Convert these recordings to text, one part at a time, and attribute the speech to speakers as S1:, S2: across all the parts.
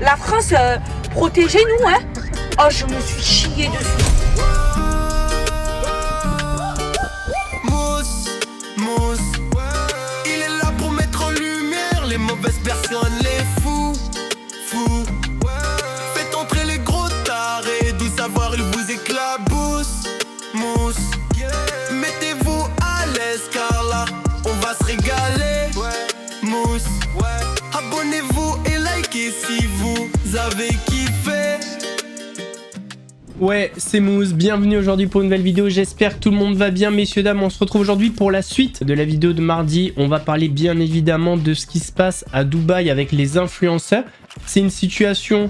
S1: La France, protégez-nous, hein. Oh, je me suis chié dessus.
S2: Mousse, il est là pour mettre en lumière les mauvaises personnes, les fous. Faites entrer les gros tarés, du savoir il vous éclabousse. Mousse, mettez-vous à l'aise car là, on va se régaler. Mousse, abonnez-vous et likez si vous avez kiffé.
S3: Ouais, c'est Mousse, bienvenue aujourd'hui pour une nouvelle vidéo, j'espère que tout le monde va bien, messieurs, dames, on se retrouve aujourd'hui pour la suite de la vidéo de mardi. On va parler bien évidemment de ce qui se passe à Dubaï avec les influenceurs. C'est une situation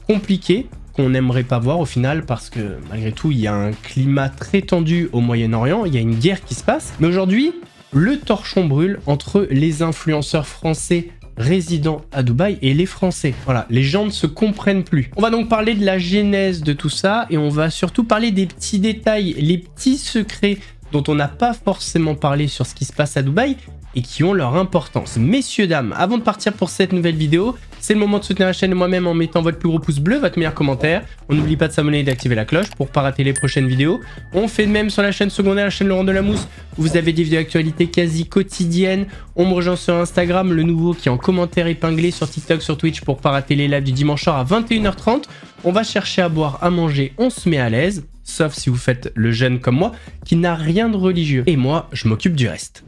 S3: compliquée qu'on n'aimerait pas voir au final parce que malgré tout, il y a un climat très tendu au Moyen-Orient, il y a une guerre qui se passe. Mais aujourd'hui, le torchon brûle entre les influenceurs français résidents à Dubaï et les Français. Voilà, les gens ne se comprennent plus. On va donc parler de la genèse de tout ça et on va surtout parler des petits détails, les petits secrets dont on n'a pas forcément parlé sur ce qui se passe à Dubaï et qui ont leur importance. Messieurs, dames, avant de partir pour cette nouvelle vidéo, c'est le moment de soutenir la chaîne et moi-même en mettant votre plus gros pouce bleu, votre meilleur commentaire. On n'oublie pas de s'abonner et d'activer la cloche pour ne pas rater les prochaines vidéos. On fait de même sur la chaîne secondaire, la chaîne Laurent Delamousse, où vous avez des vidéos d'actualité quasi quotidiennes. On me rejoint sur Instagram, le nouveau qui est en commentaire épinglé, sur TikTok, sur Twitch pour ne pas rater les lives du dimanche soir à 21h30. On va chercher à boire, à manger, on se met à l'aise. Sauf si vous faites le jeune comme moi, qui n'a rien de religieux. Et moi, je m'occupe du reste.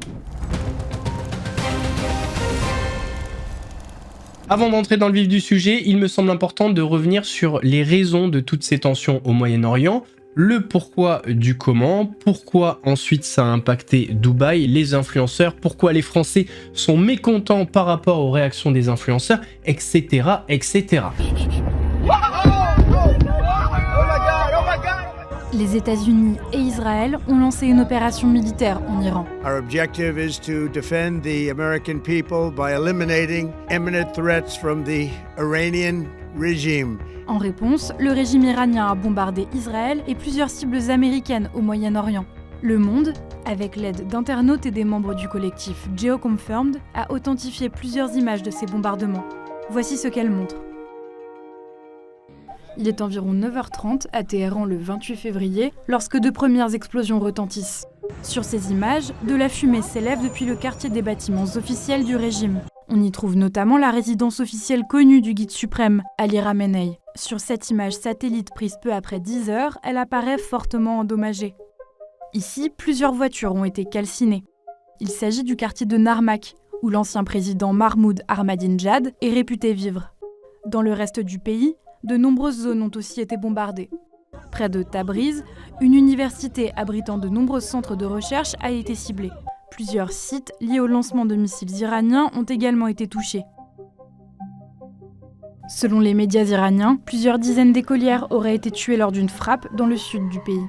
S3: Avant d'entrer dans le vif du sujet, il me semble important de revenir sur les raisons de toutes ces tensions au Moyen-Orient, le pourquoi du comment, pourquoi ensuite ça a impacté Dubaï, les influenceurs, pourquoi les Français sont mécontents par rapport aux réactions des influenceurs, etc., etc.
S4: Les États-Unis et Israël ont lancé une opération militaire en Iran.
S5: Our objective is to defend the American people by eliminating imminent threats from the Iranian regime.
S4: En réponse, le régime iranien a bombardé Israël et plusieurs cibles américaines au Moyen-Orient. Le Monde, avec l'aide d'internautes et des membres du collectif GeoConfirmed, a authentifié plusieurs images de ces bombardements. Voici ce qu'elles montrent. Il est environ 9h30 à Téhéran le 28 février, lorsque deux premières explosions retentissent. Sur ces images, de la fumée s'élève depuis le quartier des bâtiments officiels du régime. On y trouve notamment la résidence officielle connue du guide suprême, Ali Khamenei. Sur cette image satellite prise peu après 10 heures, elle apparaît fortement endommagée. Ici, plusieurs voitures ont été calcinées. Il s'agit du quartier de Narmak, où l'ancien président Mahmoud Ahmadinejad est réputé vivre. Dans le reste du pays, de nombreuses zones ont aussi été bombardées. Près de Tabriz, une université abritant de nombreux centres de recherche a été ciblée. Plusieurs sites liés au lancement de missiles iraniens ont également été touchés. Selon les médias iraniens, plusieurs dizaines d'écolières auraient été tuées lors d'une frappe dans le sud du pays.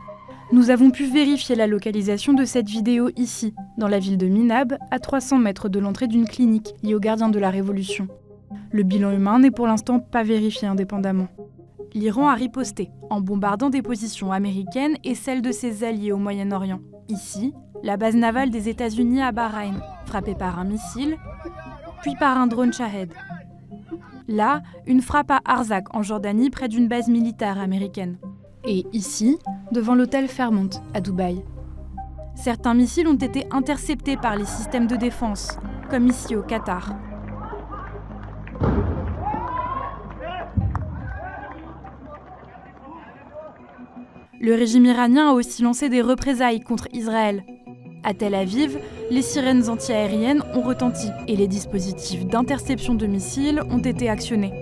S4: Nous avons pu vérifier la localisation de cette vidéo ici, dans la ville de Minab, à 300 mètres de l'entrée d'une clinique liée aux gardiens de la Révolution. Le bilan humain n'est pour l'instant pas vérifié indépendamment. L'Iran a riposté en bombardant des positions américaines et celles de ses alliés au Moyen-Orient. Ici, la base navale des États-Unis à Bahreïn, frappée par un missile, puis par un drone Shahed. Là, une frappe à Arzak en Jordanie près d'une base militaire américaine. Et ici, devant l'hôtel Fairmont à Dubaï. Certains missiles ont été interceptés par les systèmes de défense, comme ici au Qatar. Le régime iranien a aussi lancé des représailles contre Israël. À Tel Aviv, les sirènes antiaériennes ont retenti et les dispositifs d'interception de missiles ont été actionnés.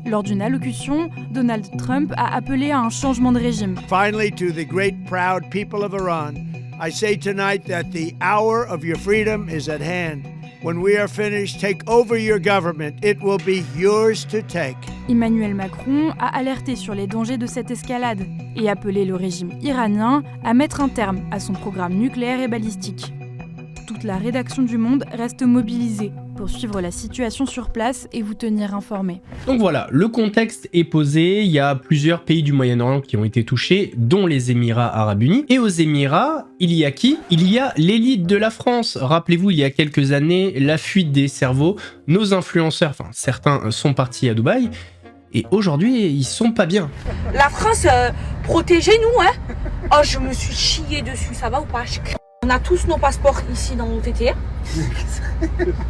S4: Lors d'une allocution, Donald Trump a appelé à un changement de régime.
S5: Finally, to the great proud people of Iran, I say tonight that the hour of your freedom is at hand. When we are finished, take over your government. It will be yours to take.
S4: Emmanuel Macron a alerté sur les dangers de cette escalade et appelé le régime iranien à mettre un terme à son programme nucléaire et balistique. Toute la rédaction du Monde reste mobilisée pour suivre la situation sur place et vous tenir informés.
S3: Donc voilà, le contexte est posé, il y a plusieurs pays du Moyen-Orient qui ont été touchés, dont les Émirats Arabes Unis. Et aux Émirats, il y a qui? Il y a l'élite de la France. Rappelez-vous, il y a quelques années, la fuite des cerveaux, nos influenceurs, enfin certains sont partis à Dubaï, et aujourd'hui, ils sont pas bien.
S1: La France, protégez-nous, hein. Oh, je me suis chié dessus, ça va ou pas? On a tous nos passeports ici dans nos TT.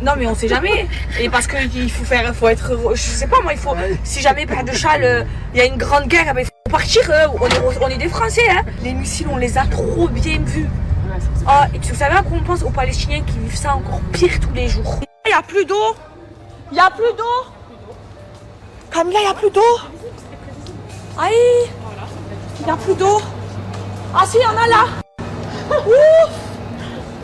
S1: Non mais on sait jamais. Et parce qu'il faut être, je sais pas moi, il faut, si jamais Père de Châle, il y a une grande guerre, ben, il faut partir, on est des Français, hein. Les missiles, on les a trop bien vus. Oh, et tu savais à quoi on pense aux Palestiniens qui vivent ça encore pire tous les jours. Il y a plus d'eau. Il y a plus d'eau. Camilla, il y a plus d'eau. Aïe. Il y a plus d'eau. Ah si, il y en a là. Ouf.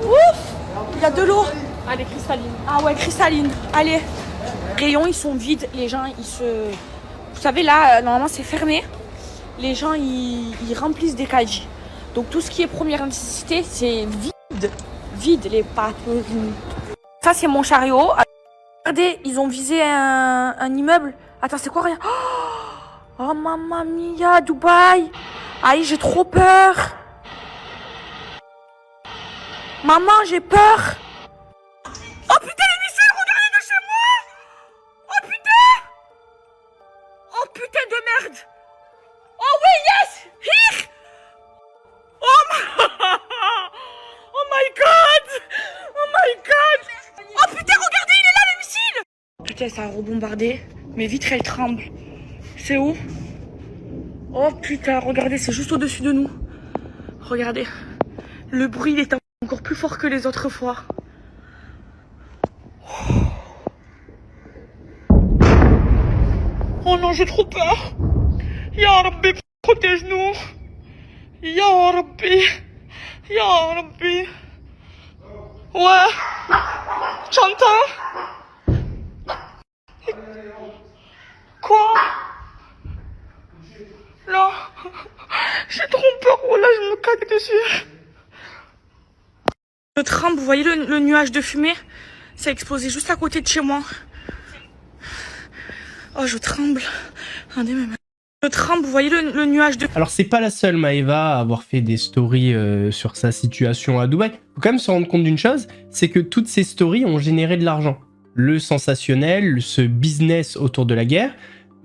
S1: Ouf. Il y a de l'eau.
S6: Allez, cristalline.
S1: Ah ouais, cristalline. Allez. Les rayons, ils sont vides. Les gens, ils se... Vous savez, là, normalement, c'est fermé. Les gens, ils remplissent des cages. Donc, tout ce qui est première nécessité, c'est vide. Vide, les pâtes. Ça, c'est mon chariot. Regardez, ils ont visé un immeuble. Attends, c'est quoi, rien? Oh, mamma mia, Dubaï. Aïe, j'ai trop peur. Maman, j'ai peur. Oh putain, les missiles, regardez de chez moi. Oh putain. Oh putain de merde. Oh oui, yes. Here. Oh my god. Oh my god. Oh putain, regardez, il est là le missile. Putain, ça a rebombardé. Mes vitres, elles tremblent. C'est où? Oh putain, regardez, c'est juste au-dessus de nous. Regardez. Le bruit, il est encore plus fort que les autres fois. Oh non, j'ai trop peur. Ya Rabbi, protège-nous. Ya Rabbi. Ya Rabbi. Ouais. Tu entends? Quoi? Là. J'ai trop peur. Oh là, je me cague dessus. Je tremble, vous voyez le nuage de fumée? C'est explosé juste à côté de chez moi. Oh, je tremble. Regardez, même. Je tremble, vous voyez le nuage de...
S3: Alors c'est pas la seule Maeva à avoir fait des stories sur sa situation à Dubaï. Faut quand même se rendre compte d'une chose, c'est que toutes ces stories ont généré de l'argent. Le sensationnel, ce business autour de la guerre,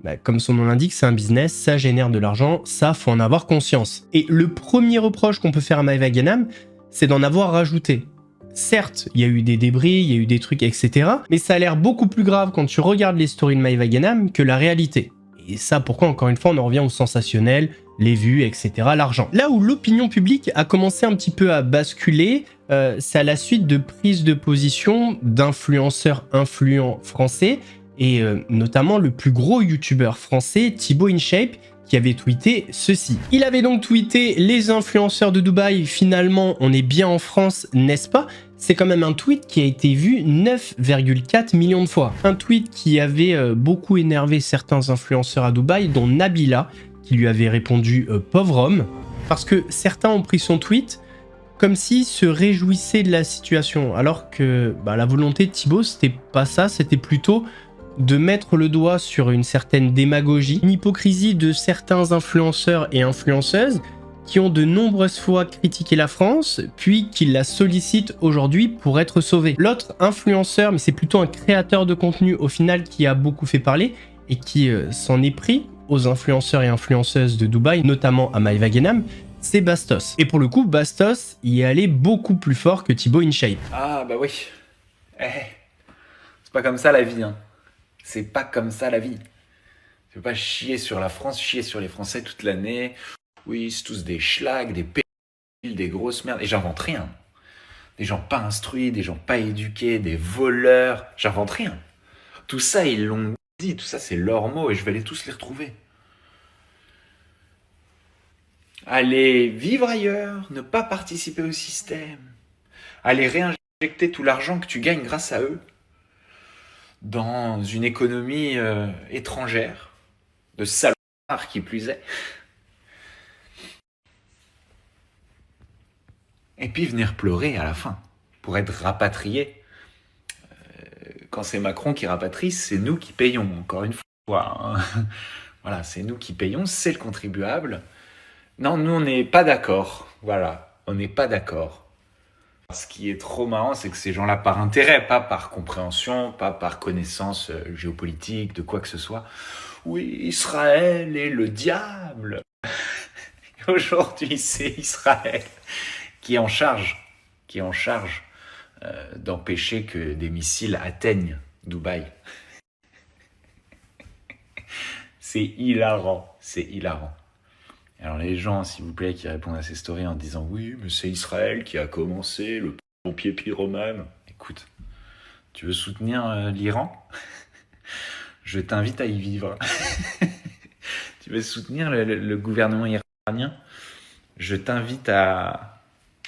S3: bah, comme son nom l'indique, c'est un business, ça génère de l'argent, ça faut en avoir conscience. Et le premier reproche qu'on peut faire à Maeva Ghanem, c'est d'en avoir rajouté. Certes, il y a eu des débris, il y a eu des trucs, etc. Mais ça a l'air beaucoup plus grave quand tu regardes les stories de Maeva Ghanem que la réalité. Et ça, pourquoi, encore une fois, on en revient au sensationnel, les vues, etc., l'argent. Là où l'opinion publique a commencé un petit peu à basculer, c'est à la suite de prises de position d'influenceurs influents français, et notamment le plus gros youtubeur français, Thibaut InShape, qui avait tweeté ceci. Il avait donc tweeté « Les influenceurs de Dubaï, finalement, on est bien en France, n'est-ce pas ?» C'est quand même un tweet qui a été vu 9,4 millions de fois. Un tweet qui avait beaucoup énervé certains influenceurs à Dubaï, dont Nabila, qui lui avait répondu « Pauvre homme », parce que certains ont pris son tweet comme s'il se réjouissait de la situation, alors que la volonté de Thibaut, c'était pas ça, c'était plutôt de mettre le doigt sur une certaine démagogie, une hypocrisie de certains influenceurs et influenceuses qui ont de nombreuses fois critiqué la France, puis qui la sollicitent aujourd'hui pour être sauvée. L'autre influenceur, mais c'est plutôt un créateur de contenu au final qui a beaucoup fait parler et qui s'en est pris aux influenceurs et influenceuses de Dubaï, notamment à Maeva Ghanem, c'est Bastos. Et pour le coup, Bastos y est allé beaucoup plus fort que Thibaut InShape.
S7: Ah bah oui. C'est pas comme ça la vie, hein. C'est pas comme ça la vie. Tu peux pas chier sur la France, chier sur les Français toute l'année. Oui, c'est tous des schlags, des pédophiles, des grosses merdes. Et j'invente rien. Des gens pas instruits, des gens pas éduqués, des voleurs. J'invente rien. Tout ça, ils l'ont dit. Tout ça, c'est leurs mots et je vais les tous les retrouver. Allez vivre ailleurs, ne pas participer au système. Allez réinjecter tout l'argent que tu gagnes grâce à eux dans une économie étrangère, de salopards qui plus est. Et puis venir pleurer à la fin, pour être rapatrié quand c'est Macron qui rapatrie, c'est nous qui payons, encore une fois. Hein. Voilà, c'est nous qui payons, c'est le contribuable. Non, nous, on n'est pas d'accord. Voilà, on n'est pas d'accord. Ce qui est trop marrant, c'est que ces gens-là, par intérêt, pas par compréhension, pas par connaissance géopolitique, de quoi que ce soit, oui, Israël est le diable. Aujourd'hui, c'est Israël qui est en charge, d'empêcher que des missiles atteignent Dubaï. C'est hilarant, c'est hilarant. Alors les gens, s'il vous plaît, qui répondent à ces stories en disant « Oui, mais c'est Israël qui a commencé, le pompier pyromane. » Écoute, tu veux soutenir l'Iran ? Je t'invite à y vivre. Tu veux soutenir le gouvernement iranien ? Je t'invite à...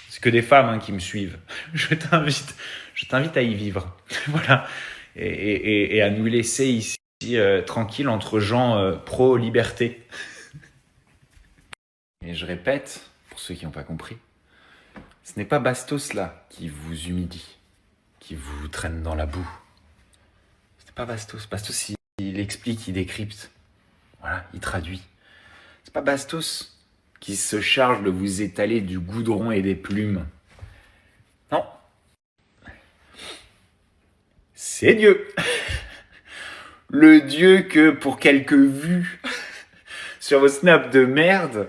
S7: C'est que des femmes hein, qui me suivent. Je t'invite à y vivre. Voilà. Et à nous laisser ici tranquilles entre gens pro-liberté. Et je répète, pour ceux qui n'ont pas compris, ce n'est pas Bastos là qui vous humilie, qui vous traîne dans la boue. Ce n'est pas Bastos. Bastos, il explique, il décrypte. Voilà, il traduit. C'est pas Bastos qui se charge de vous étaler du goudron et des plumes. Non. C'est Dieu. Le Dieu que, pour quelques vues sur vos snaps de merde,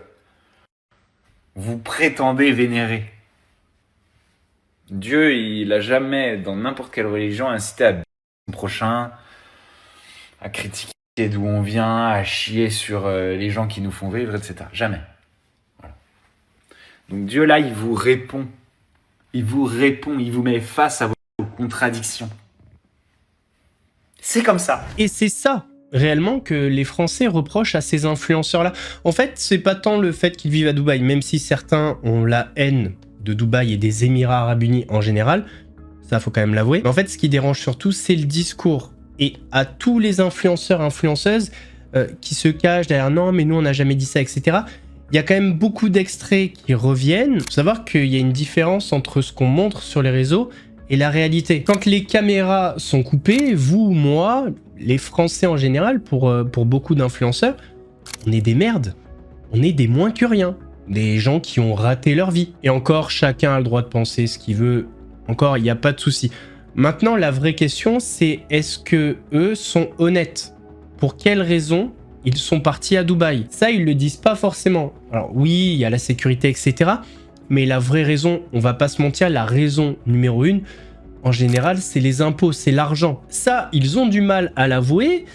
S7: vous prétendez vénérer. Dieu, il a jamais, dans n'importe quelle religion, incité à son prochain, à critiquer d'où on vient, à chier sur les gens qui nous font vivre, etc. Jamais. Voilà. Donc Dieu, là, il vous répond. Il vous met face à vos contradictions. C'est comme ça.
S3: Et c'est ça, réellement, que les Français reprochent à ces influenceurs-là. En fait, c'est pas tant le fait qu'ils vivent à Dubaï, même si certains ont la haine de Dubaï et des Émirats Arabes Unis en général, ça faut quand même l'avouer. Mais en fait, ce qui dérange surtout, c'est le discours. Et à tous les influenceurs, influenceuses qui se cachent derrière « non, mais nous, on n'a jamais dit ça », etc., il y a quand même beaucoup d'extraits qui reviennent. Il faut savoir qu'il y a une différence entre ce qu'on montre sur les réseaux et la réalité. Quand les caméras sont coupées, vous, moi, les Français en général, pour beaucoup d'influenceurs, on est des merdes. On est des moins que rien. Des gens qui ont raté leur vie. Et encore, chacun a le droit de penser ce qu'il veut. Encore, il n'y a pas de souci. Maintenant, la vraie question, c'est est-ce que eux sont honnêtes? Pour quelles raisons ils sont partis à Dubaï? Ça, ils le disent pas forcément. Alors oui, il y a la sécurité, etc. Mais la vraie raison, on va pas se mentir, la raison numéro 1, en général, c'est les impôts, c'est l'argent. Ça, ils ont du mal à l'avouer,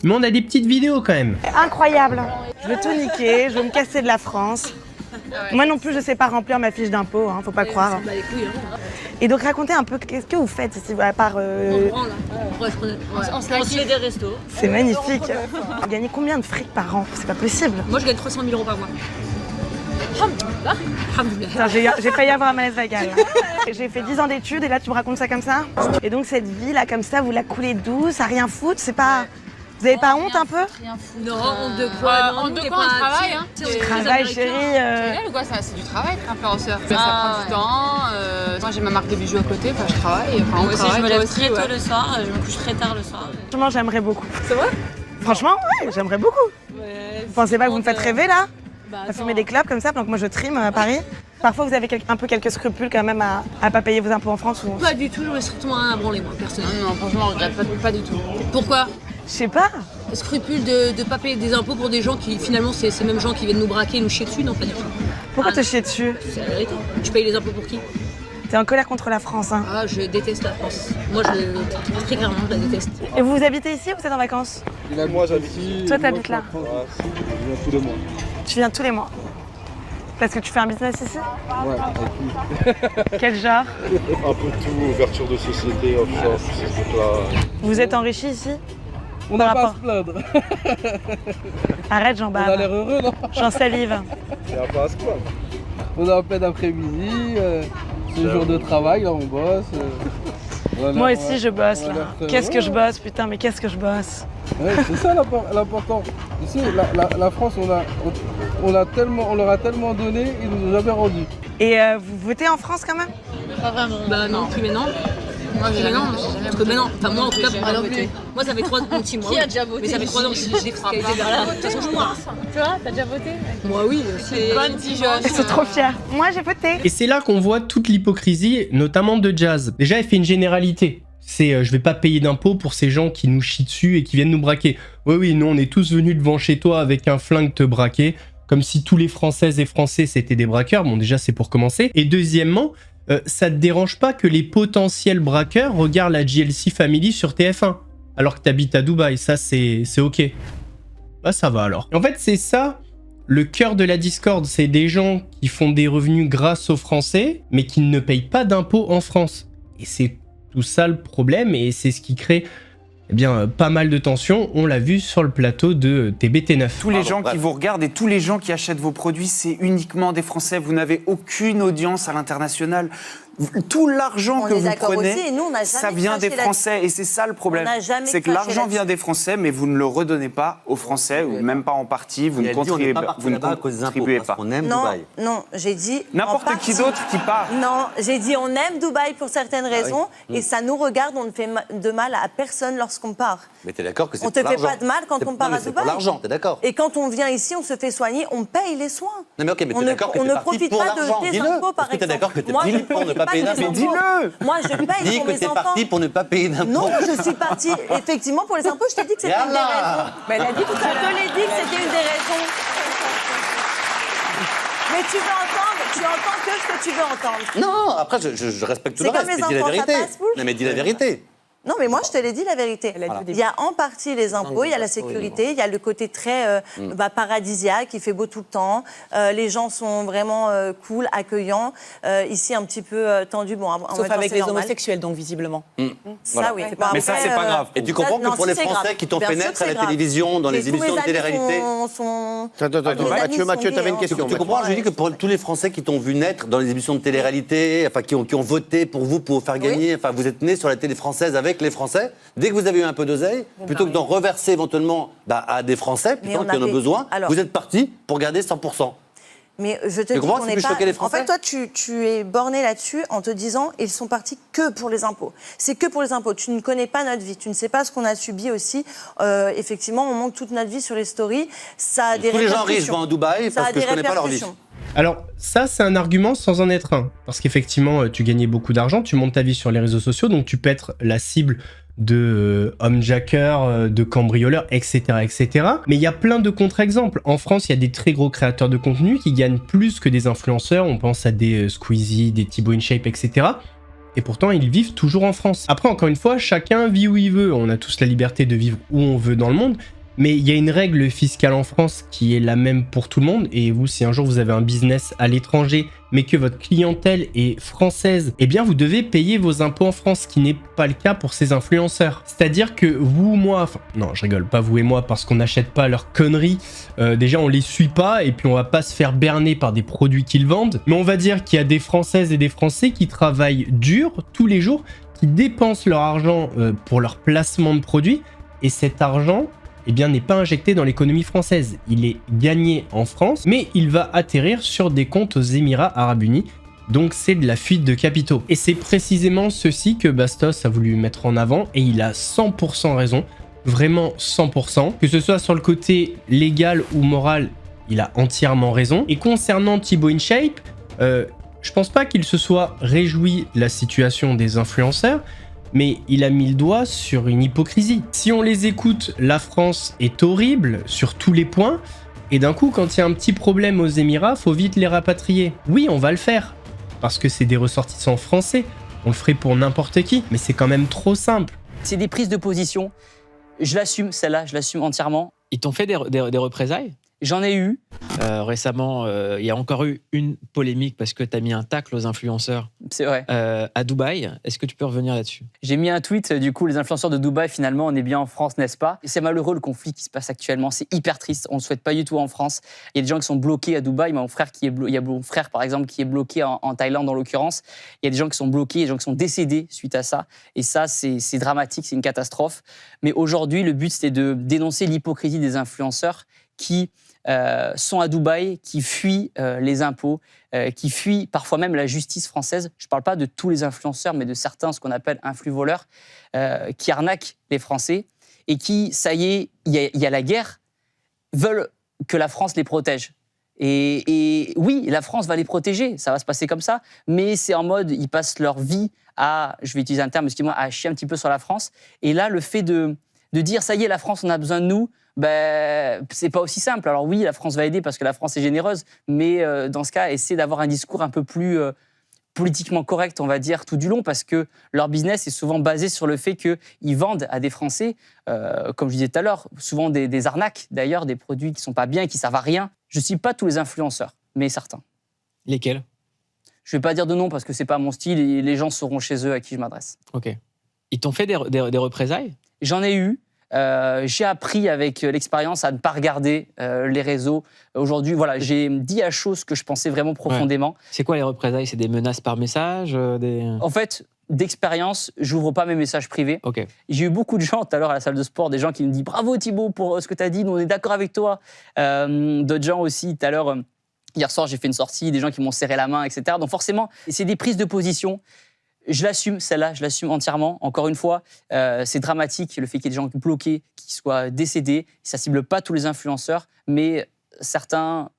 S3: mais on a des petites vidéos quand même.
S6: Incroyable. Je veux tout niquer, je veux me casser de la France. Moi non plus, je sais pas remplir ma fiche d'impôt, hein, faut pas croire. Et donc racontez un peu, qu'est-ce que vous faites ici, à part...
S8: On se fait des restos.
S6: C'est magnifique. Vous gagnez combien de fric par an? C'est pas possible.
S8: Moi, je gagne 300 000 € par mois.
S6: Putain, j'ai failli avoir un malaise vagal. J'ai fait 10 ans d'études et là tu me racontes ça comme ça? Et donc cette vie là comme ça, vous la coulez douce, à rien foutre, c'est pas... Vous avez pas honte un peu?
S8: Non, honte de quoi?
S9: Honte de quoi? On travaille, hein.
S6: Tu travailles, chérie.
S9: C'est quoi ça? C'est du travail, être influenceur. Ça prend du temps. Moi j'ai ma marque de bijoux à côté, enfin je travaille. Enfin,
S8: moi aussi, je me lève très tôt le soir, je me couche très tard le soir.
S6: Franchement, j'aimerais beaucoup.
S8: C'est vrai?
S6: Franchement, ouais, j'aimerais beaucoup. Vous pensez pas que vous me faites rêver là? À fumer des clopes comme ça pendant que moi je trime à Paris? Parfois vous avez un peu quelques scrupules quand même à pas payer vos impôts en France ou...
S8: Pas du tout, j'aurais strictement rien à branler moi, personnellement.
S9: Non, franchement, je regrette pas du tout.
S8: Pourquoi?
S6: Je sais pas.
S8: Scrupule de pas payer des impôts pour des gens qui, finalement, c'est ces mêmes gens qui viennent nous braquer, nous chier dessus, non pas du tout.
S6: Pourquoi te chier dessus?
S8: C'est la vérité. Tu payes les impôts pour qui?
S6: T'es en colère contre la France, hein?
S8: Ah, je déteste la France. Moi, très clairement, je la déteste.
S6: Et vous habitez ici ou vous êtes en vacances?
S10: Moi, j'habite ici.
S6: Toi, t'habites là?
S10: Je viens tous les mois.
S6: Tu viens tous les mois? Parce que tu fais un business ici?
S10: Ouais, avec lui.
S6: Quel genre?
S10: Un peu tout, ouverture de société, offshore, ces trucs-là.
S6: Vous êtes enrichi ici?
S10: On n'a pas à se plaindre.
S6: Arrête, j'en bave.
S10: On a l'air heureux, non?
S6: J'en salive.
S10: Il n'y a pas à se plaindre. On est en plein d'après-midi, c'est le jour de travail, là on bosse.
S6: Moi aussi je bosse là. Qu'est-ce que je bosse, putain, mais qu'est-ce que je bosse?
S10: Ouais, c'est ça l'important. Tu sais, la France, on leur a tellement donné, ils nous ont jamais rendu.
S6: Et vous votez en France quand même?
S8: Pas vraiment. Bah non, plus mais non.
S9: Moi, j'ai
S8: Mais non,
S9: jamais
S8: parce que maintenant, enfin moi en tout cas,
S9: J'ai
S8: moi non
S9: jamais
S8: plus.
S9: voté.
S8: Moi ça fait 3 ans, petit mois.
S9: Qui a déjà voté
S8: Mais ça fait 3 ans que j'ai défiscalisé. Voilà, de toute façon je crois.
S9: Tu vois, t'as déjà voté?
S8: Moi oui, c'est
S9: Bonne Dijon.
S6: Je suis trop fière. Moi, j'ai voté.
S3: Et c'est là qu'on voit toute l'hypocrisie, notamment de Jazz. Déjà, elle fait une généralité. C'est je vais pas payer d'impôts pour ces gens qui nous chient dessus et qui viennent nous braquer. Oui, nous on est tous venus devant chez toi avec un flingue te braquer, comme si tous les Françaises et Français c'était des braqueurs. Bon, déjà c'est pour commencer. Et deuxièmement, ça te dérange pas que les potentiels braqueurs regardent la GLC Family sur TF1 alors que t'habites à Dubaï. Ça c'est ok. Bah ça va alors. Et en fait c'est ça le cœur de la discorde, c'est des gens qui font des revenus grâce aux Français mais qui ne payent pas d'impôts en France. Et c'est tout ça le problème, et c'est ce qui crée pas mal de tensions. On l'a vu sur le plateau de TBT9.
S11: Tous les gens qui vous regardent et tous les gens qui achètent vos produits, c'est uniquement des Français. Vous n'avez aucune audience à l'international. Tout l'argent que vous prenez,
S12: aussi, et nous, on n'a jamais
S11: ça vient des Français. Et c'est ça le problème. C'est que l'argent vient des Français, mais vous ne le redonnez pas aux Français, ou même pas en partie. Vous ne contribuez pas.
S12: On aime Dubaï. Non, j'ai dit...
S11: N'importe qui d'autre qui part.
S12: Non, j'ai dit on aime Dubaï pour certaines raisons, et ça nous regarde, on ne fait de mal à personne lorsqu'on part.
S13: Mais t'es d'accord que c'est
S12: on
S13: pour
S12: te fait pas de mal quand on part à Dubaï.
S13: C'est pour l'argent, t'es d'accord.
S12: Et quand on vient ici, on se fait soigner, on paye les soins.
S13: Non mais ok, mais t'es d'accord que
S12: on
S13: t'es
S12: ne
S13: parti
S12: profite
S13: pour
S12: pas
S13: l'argent.
S12: de tes impôts, par exemple.
S13: T'es d'accord que t'es
S12: Moi,
S13: parti pour ne pas payer d'impôts.
S11: Dis-le.
S12: Moi, je paye
S13: Dis
S12: pour
S13: que
S12: mes
S13: t'es
S12: enfants.
S13: parti pour ne pas payer d'impôts.
S12: Non, je suis partie effectivement pour les impôts. Je t'ai dit que c'était une des raisons. Mais elle a dit tout à l'heure. Je te l'ai dit que c'était une des raisons. Mais tu entends que ce que tu veux entendre.
S13: Non, après je respecte tout le reste, mais dis la vérité. Non mais dis la vérité.
S12: Non, mais moi, je te l'ai dit, la vérité. Il y a en partie les impôts, il y a la sécurité, il y a le côté très paradisiaque, il fait beau tout le temps. Les gens sont vraiment cool, accueillants. Ici, un petit peu tendu. Bon,
S6: sauf avec les homosexuels, donc, visiblement.
S12: Ça, oui.
S11: Mais ça, c'est pas grave.
S13: Et tu comprends que pour les Français qui t'ont fait naître à la télévision, dans les émissions de télé-réalité...
S14: Mathieu, t'avais une question.
S13: Tu comprends, je dis que pour tous les Français qui t'ont vu naître dans les émissions de télé-réalité, enfin, qui ont voté pour vous faire gagner, enfin, vous êtes nés sur la télé française avec les Français, dès que vous avez eu un peu d'oseille, plutôt que d'en reverser éventuellement à des Français, plutôt qui en ont besoin, vous êtes parti pour garder 100%.
S12: Mais je te dis qu'on n'est pas... En fait, toi, tu es borné là-dessus en te disant ils sont partis que pour les impôts. C'est que pour les impôts. Tu ne connais pas notre vie. Tu ne sais pas ce qu'on a subi aussi. Effectivement, on montre toute notre vie sur les stories. Ça a des répercussions.
S13: Tous les gens riches vont à Dubaï parce que je ne connais pas leur vie.
S3: Alors ça, c'est un argument sans en être un. Parce qu'effectivement, tu gagnais beaucoup d'argent, tu montes ta vie sur les réseaux sociaux, donc tu peux être la cible de homejackers, de cambrioleurs, etc., etc. Mais il y a plein de contre-exemples. En France, il y a des très gros créateurs de contenu qui gagnent plus que des influenceurs. On pense à des Squeezie, des Thibaut InShape, etc. Et pourtant, ils vivent toujours en France. Après, encore une fois, chacun vit où il veut. On a tous la liberté de vivre où on veut dans le monde. Mais il y a une règle fiscale en France qui est la même pour tout le monde. Et vous, si un jour vous avez un business à l'étranger, mais que votre clientèle est française, eh bien vous devez payer vos impôts en France, ce qui n'est pas le cas pour ces influenceurs. C'est-à-dire que vous ou moi, enfin non, je rigole, pas vous et moi, parce qu'on n'achète pas leurs conneries. Déjà, on les suit pas, et puis on va pas se faire berner par des produits qu'ils vendent. Mais on va dire qu'il y a des Françaises et des Français qui travaillent dur tous les jours, qui dépensent leur argent pour leur placement de produits, et cet argent, eh bien, n'est pas injecté dans l'économie française. Il est gagné en France, mais il va atterrir sur des comptes aux Émirats Arabes Unis. Donc c'est de la fuite de capitaux. Et c'est précisément ceci que Bastos a voulu mettre en avant, et il a 100% raison, vraiment 100%. Que ce soit sur le côté légal ou moral, il a entièrement raison. Et concernant Thibaut InShape, je pense pas qu'il se soit réjoui de la situation des influenceurs, mais il a mis le doigt sur une hypocrisie. Si on les écoute, la France est horrible sur tous les points, et d'un coup, quand il y a un petit problème aux Émirats, faut vite les rapatrier. Oui, on va le faire, parce que c'est des ressortissants français, on le ferait pour n'importe qui, mais c'est quand même trop simple.
S15: C'est des prises de position, je l'assume, celle-là, je l'assume entièrement.
S16: Ils t'ont fait des représailles ?
S15: J'en ai eu.
S16: Récemment, il y a encore eu une polémique parce que tu as mis un tacle aux influenceurs.
S15: C'est vrai.
S16: À Dubaï. Est-ce que tu peux revenir là-dessus ?
S15: J'ai mis un tweet, du coup, les influenceurs de Dubaï, finalement, on est bien en France, n'est-ce pas ? C'est malheureux le conflit qui se passe actuellement. C'est hyper triste. On ne le souhaite pas du tout en France. Il y a des gens qui sont bloqués à Dubaï. Il y a mon frère, par exemple, qui est bloqué en Thaïlande, en l'occurrence. Il y a des gens qui sont bloqués, il y a des gens qui sont décédés suite à ça. Et ça, c'est dramatique, c'est une catastrophe. Mais aujourd'hui, le but, c'était de dénoncer l'hypocrisie des influenceurs qui sont à Dubaï, qui fuient les impôts, qui fuient parfois même la justice française. Je ne parle pas de tous les influenceurs, mais de certains, ce qu'on appelle influx-voleurs, qui arnaquent les Français et qui, ça y est, il y a la guerre, veulent que la France les protège. Et oui, la France va les protéger, ça va se passer comme ça, mais c'est en mode, ils passent leur vie à, je vais utiliser un terme, excusez-moi, à chier un petit peu sur la France. Et là, le fait de dire, ça y est, la France, on a besoin de nous, ben, c'est pas aussi simple. Alors oui, la France va aider parce que la France est généreuse, mais dans ce cas, essayer d'avoir un discours un peu plus politiquement correct, on va dire, tout du long, parce que leur business est souvent basé sur le fait qu'ils vendent à des Français, comme je disais tout à l'heure, souvent des arnaques, d'ailleurs, des produits qui sont pas bien, qui servent à rien. Je ne cite pas tous les influenceurs, mais certains.
S16: Lesquels?
S15: Je ne vais pas dire de nom parce que ce n'est pas mon style et les gens sauront chez eux à qui je m'adresse.
S16: Ok. Ils t'ont fait des représailles?
S15: J'en ai eu. J'ai appris avec l'expérience à ne pas regarder les réseaux. Aujourd'hui, voilà, j'ai dit à chose que je pensais vraiment profondément.
S16: Ouais. C'est quoi les représailles? C'est des menaces par message
S15: En fait, d'expérience, j'ouvre pas mes messages privés.
S16: Okay.
S15: J'ai eu beaucoup de gens tout à l'heure à la salle de sport, des gens qui me disent « Bravo Thibaut pour ce que tu as dit, nous on est d'accord avec toi ». D'autres gens aussi, tout à l'heure, hier soir j'ai fait une sortie, des gens qui m'ont serré la main, etc. Donc forcément, c'est des prises de position. Je l'assume, celle-là, je l'assume entièrement. Encore une fois, c'est dramatique le fait qu'il y ait des gens bloqués, qui soient décédés. Ça ne cible pas tous les influenceurs, mais certains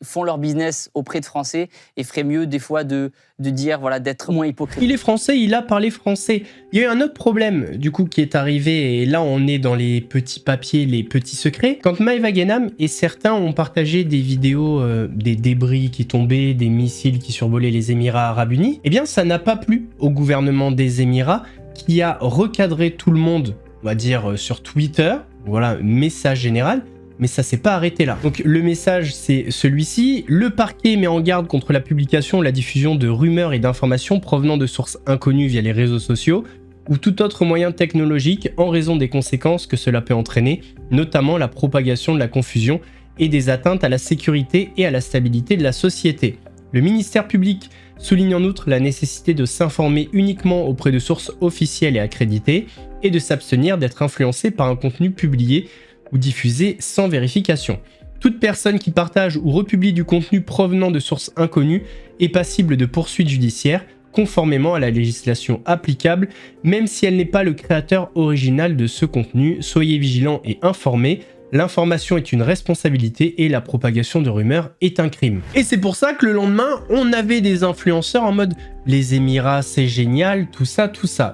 S15: font leur business auprès de Français et ferait mieux des fois de dire, voilà, d'être moins hypocrite.
S3: Il est français, il a parlé français. Il y a eu un autre problème, du coup, qui est arrivé, et là, on est dans les petits papiers, les petits secrets. Quand Maëva Guénam et certains ont partagé des vidéos, des débris qui tombaient, des missiles qui survolaient les Émirats Arabes Unis, eh bien, ça n'a pas plu au gouvernement des Émirats, qui a recadré tout le monde, on va dire, sur Twitter. Voilà, message général. Mais ça s'est pas arrêté là. Donc le message, c'est celui-ci. Le parquet met en garde contre la publication ou la diffusion de rumeurs et d'informations provenant de sources inconnues via les réseaux sociaux ou tout autre moyen technologique en raison des conséquences que cela peut entraîner, notamment la propagation de la confusion et des atteintes à la sécurité et à la stabilité de la société. Le ministère public souligne en outre la nécessité de s'informer uniquement auprès de sources officielles et accréditées et de s'abstenir d'être influencé par un contenu publié ou diffusé sans vérification. Toute personne qui partage ou republie du contenu provenant de sources inconnues est passible de poursuites judiciaires conformément à la législation applicable, même si elle n'est pas le créateur original de ce contenu. Soyez vigilants et informés. L'information est une responsabilité et la propagation de rumeurs est un crime. Et c'est pour ça que le lendemain, on avait des influenceurs en mode « les Émirats, c'est génial, tout ça »,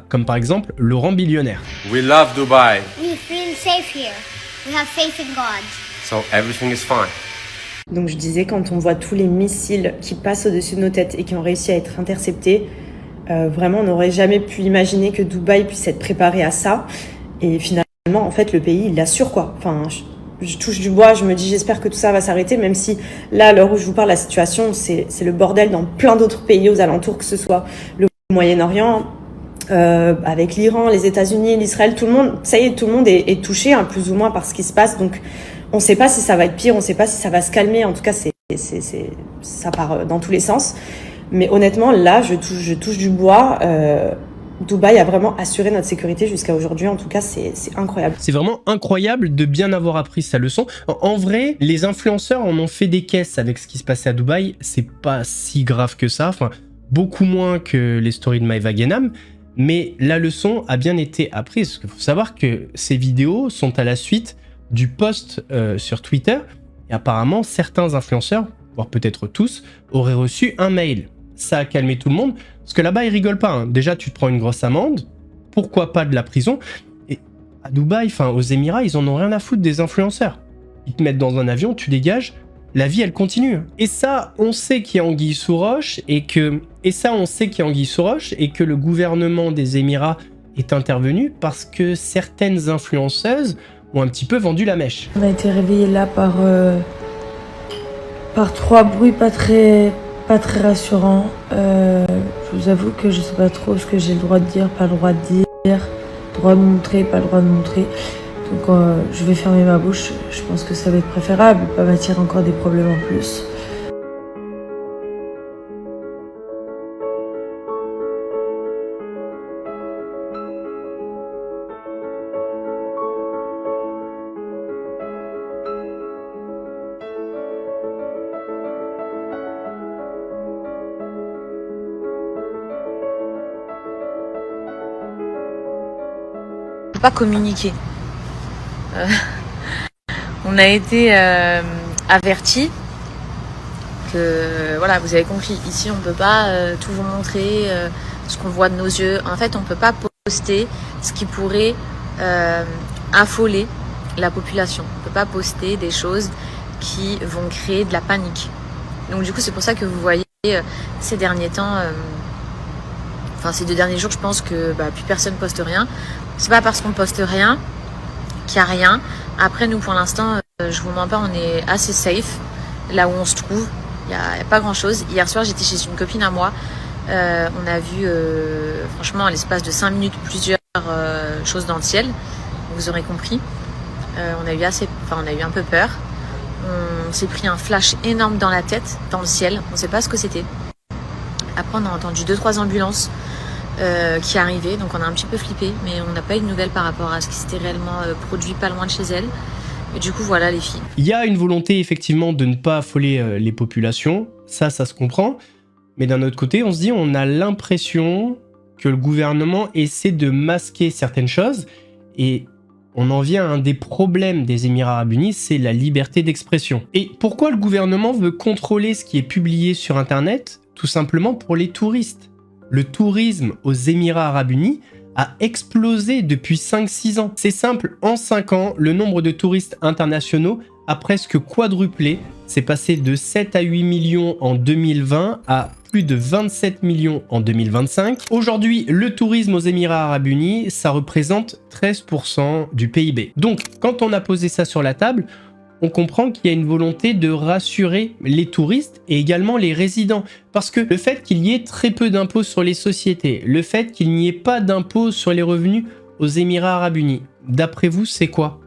S3: comme par exemple Laurent Billionnaire.
S14: We love Dubai.
S17: We feel safe here. We have faith in God.
S14: So everything is fine.
S18: Donc je disais, quand on voit tous les missiles qui passent au-dessus de nos têtes et qui ont réussi à être interceptés, vraiment on n'aurait jamais pu imaginer que Dubaï puisse être préparé à ça. Et finalement, en fait, le pays, il l'assure quoi. Enfin, je touche du bois, je me dis j'espère que tout ça va s'arrêter, même si là, à l'heure où je vous parle, la situation, c'est le bordel dans plein d'autres pays aux alentours, que ce soit le Moyen-Orient, avec l'Iran, les États-Unis, l'Israël, tout le monde, ça y est, tout le monde est touché, hein, plus ou moins par ce qui se passe. Donc, on ne sait pas si ça va être pire, on ne sait pas si ça va se calmer. En tout cas, ça part dans tous les sens. Mais honnêtement, là, je touche du bois. Dubaï a vraiment assuré notre sécurité jusqu'à aujourd'hui. En tout cas, c'est incroyable.
S3: C'est vraiment incroyable de bien avoir appris sa leçon. En vrai, les influenceurs en ont fait des caisses avec ce qui se passait à Dubaï. C'est pas si grave que ça. Enfin, beaucoup moins que les stories de Maëva Guénam. Mais la leçon a bien été apprise. Parce qu'il faut savoir que ces vidéos sont à la suite du post sur Twitter. Et apparemment, certains influenceurs, voire peut-être tous, auraient reçu un mail. Ça a calmé tout le monde. Parce que là-bas, ils rigolent pas. Hein. Déjà, tu te prends une grosse amende. Pourquoi pas de la prison? Et à Dubaï, enfin aux Émirats, ils en ont rien à foutre des influenceurs. Ils te mettent dans un avion, tu dégages. La vie, elle continue. Et ça, on sait qu'il y a anguille sous roche et que le gouvernement des Émirats est intervenu parce que certaines influenceuses ont un petit peu vendu la mèche.
S19: On a été réveillés là par trois bruits pas très rassurants. Je vous avoue que je sais pas trop ce que j'ai le droit de dire, pas le droit de dire, droit de montrer, pas le droit de montrer. Donc je vais fermer ma bouche, je pense que ça va être préférable, pas m'attirer encore des problèmes en plus.
S20: pas communiquer. On a été avertis que, voilà, vous avez compris, ici on peut pas tout vous montrer, ce qu'on voit de nos yeux. En fait, on peut pas poster ce qui pourrait affoler la population. On peut pas poster des choses qui vont créer de la panique. Donc du coup, c'est pour ça que vous voyez ces derniers temps, ces 2 derniers jours, je pense que plus personne poste rien. C'est pas parce qu'on poste rien qu'il y a rien. Après, nous, pour l'instant, je vous mens pas, on est assez safe là où on se trouve. Il y a pas grand chose. Hier soir, j'étais chez une copine à moi. On a vu, franchement, à l'espace de 5 minutes, plusieurs choses dans le ciel. Vous aurez compris. On a eu un peu peur. On s'est pris un flash énorme dans la tête, dans le ciel. On ne sait pas ce que c'était. Après, on a entendu 2-3 ambulances qui arrivaient, donc on a un petit peu flippé, mais on n'a pas eu de nouvelles par rapport à ce qui s'était réellement produit pas loin de chez elle. Et du coup, voilà les filles.
S3: Il y a une volonté effectivement de ne pas affoler les populations, ça se comprend. Mais d'un autre côté, on se dit, on a l'impression que le gouvernement essaie de masquer certaines choses. Et on en vient à un des problèmes des Émirats Arabes Unis, c'est la liberté d'expression. Et pourquoi le gouvernement veut contrôler ce qui est publié sur Internet? Tout simplement pour les touristes. Le tourisme aux Émirats Arabes Unis a explosé depuis 5-6 ans. C'est simple, en 5 ans, le nombre de touristes internationaux a presque quadruplé. C'est passé de 7 à 8 millions en 2020 à plus de 27 millions en 2025. Aujourd'hui, le tourisme aux Émirats Arabes Unis, ça représente 13% du PIB. Donc, quand on a posé ça sur la table, on comprend qu'il y a une volonté de rassurer les touristes et également les résidents. Parce que le fait qu'il y ait très peu d'impôts sur les sociétés, le fait qu'il n'y ait pas d'impôts sur les revenus aux Émirats Arabes Unis, d'après vous, c'est quoi?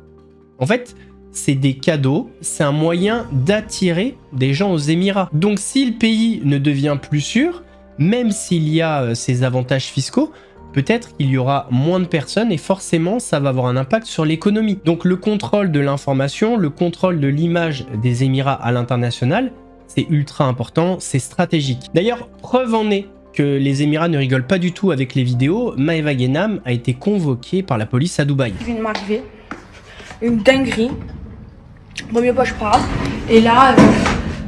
S3: En fait, c'est des cadeaux, c'est un moyen d'attirer des gens aux Émirats. Donc si le pays ne devient plus sûr, même s'il y a ces avantages fiscaux, peut-être qu'il y aura moins de personnes et forcément ça va avoir un impact sur l'économie. Donc le contrôle de l'information, le contrôle de l'image des Émirats à l'international, c'est ultra important, c'est stratégique. D'ailleurs, preuve en est que les Émirats ne rigolent pas du tout avec les vidéos, Maeva Ghenam a été convoquée par la police à Dubaï.
S1: Il vient de m'arriver une dinguerie. Premier pas je parle et là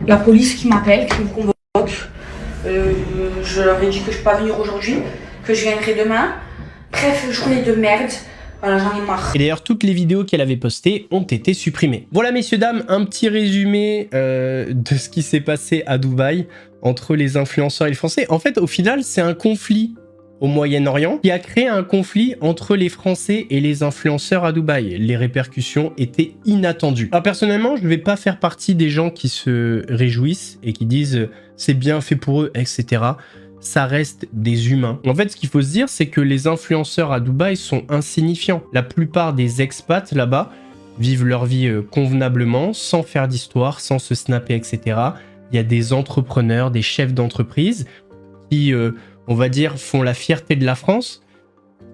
S1: la police qui m'appelle, qui me convoque. Je leur ai dit que je peux pas venir aujourd'hui, que je viendrai demain. Bref, journée de merde. Voilà, j'en ai marre.
S3: Et d'ailleurs, toutes les vidéos qu'elle avait postées ont été supprimées. Voilà, messieurs, dames, un petit résumé de ce qui s'est passé à Dubaï entre les influenceurs et les Français. En fait, au final, c'est un conflit au Moyen-Orient qui a créé un conflit entre les Français et les influenceurs à Dubaï. Les répercussions étaient inattendues. Alors personnellement, je ne vais pas faire partie des gens qui se réjouissent et qui disent c'est bien fait pour eux, etc. Ça reste des humains. En fait, ce qu'il faut se dire, c'est que les influenceurs à Dubaï sont insignifiants. La plupart des expats là-bas vivent leur vie convenablement, sans faire d'histoire, sans se snapper, etc. Il y a des entrepreneurs, des chefs d'entreprise qui, on va dire, font la fierté de la France.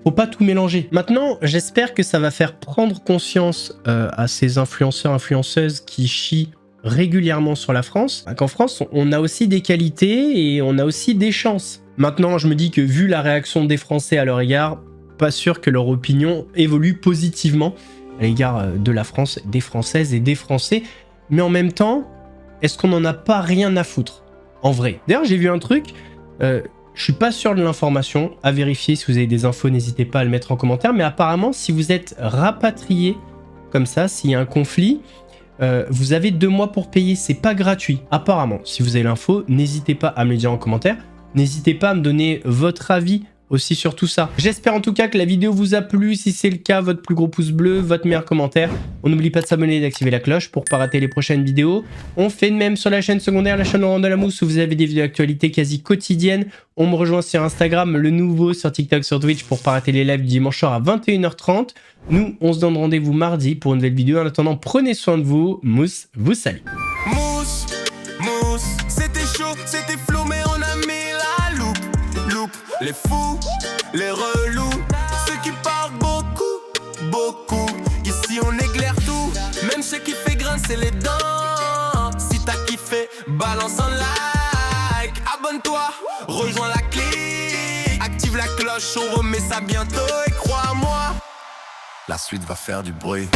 S3: Faut pas tout mélanger. Maintenant, j'espère que ça va faire prendre conscience à ces influenceurs, influenceuses qui chient régulièrement sur la France, qu'en France, on a aussi des qualités et on a aussi des chances. Maintenant, je me dis que vu la réaction des Français à leur égard, pas sûr que leur opinion évolue positivement à l'égard de la France, des Françaises et des Français. Mais en même temps, est-ce qu'on n'en a pas rien à foutre, en vrai? D'ailleurs, j'ai vu un truc, je suis pas sûr de l'information, à vérifier. Si vous avez des infos, n'hésitez pas à le mettre en commentaire. Mais apparemment, si vous êtes rapatrié comme ça, s'il y a un conflit, vous avez 2 mois pour payer, c'est pas gratuit. Apparemment, si vous avez l'info, n'hésitez pas à me le dire en commentaire. N'hésitez pas à me donner votre avis aussi sur tout ça. J'espère en tout cas que la vidéo vous a plu. Si c'est le cas, votre plus gros pouce bleu, votre meilleur commentaire. On n'oublie pas de s'abonner et d'activer la cloche pour pas rater les prochaines vidéos. On fait de même sur la chaîne secondaire, la chaîne Laurent Delamousse, où vous avez des vidéos d'actualité quasi quotidiennes. On me rejoint sur Instagram, le nouveau, sur TikTok, sur Twitch pour pas rater les lives du dimanche soir à 21h30. Nous, on se donne rendez-vous mardi pour une nouvelle vidéo. En attendant, prenez soin de vous. Mousse vous salue.
S2: Mousse, mousse, c'était chaud, c'était flou, mais on a mis la loupe. Les fous, les relous, ceux qui parlent beaucoup. Ici on éclaire tout, même ceux qui fait grincer les dents. Si t'as kiffé, balance un like. Abonne-toi, rejoins la clique. Active la cloche, on remet ça bientôt et crois-moi. La suite va faire du bruit.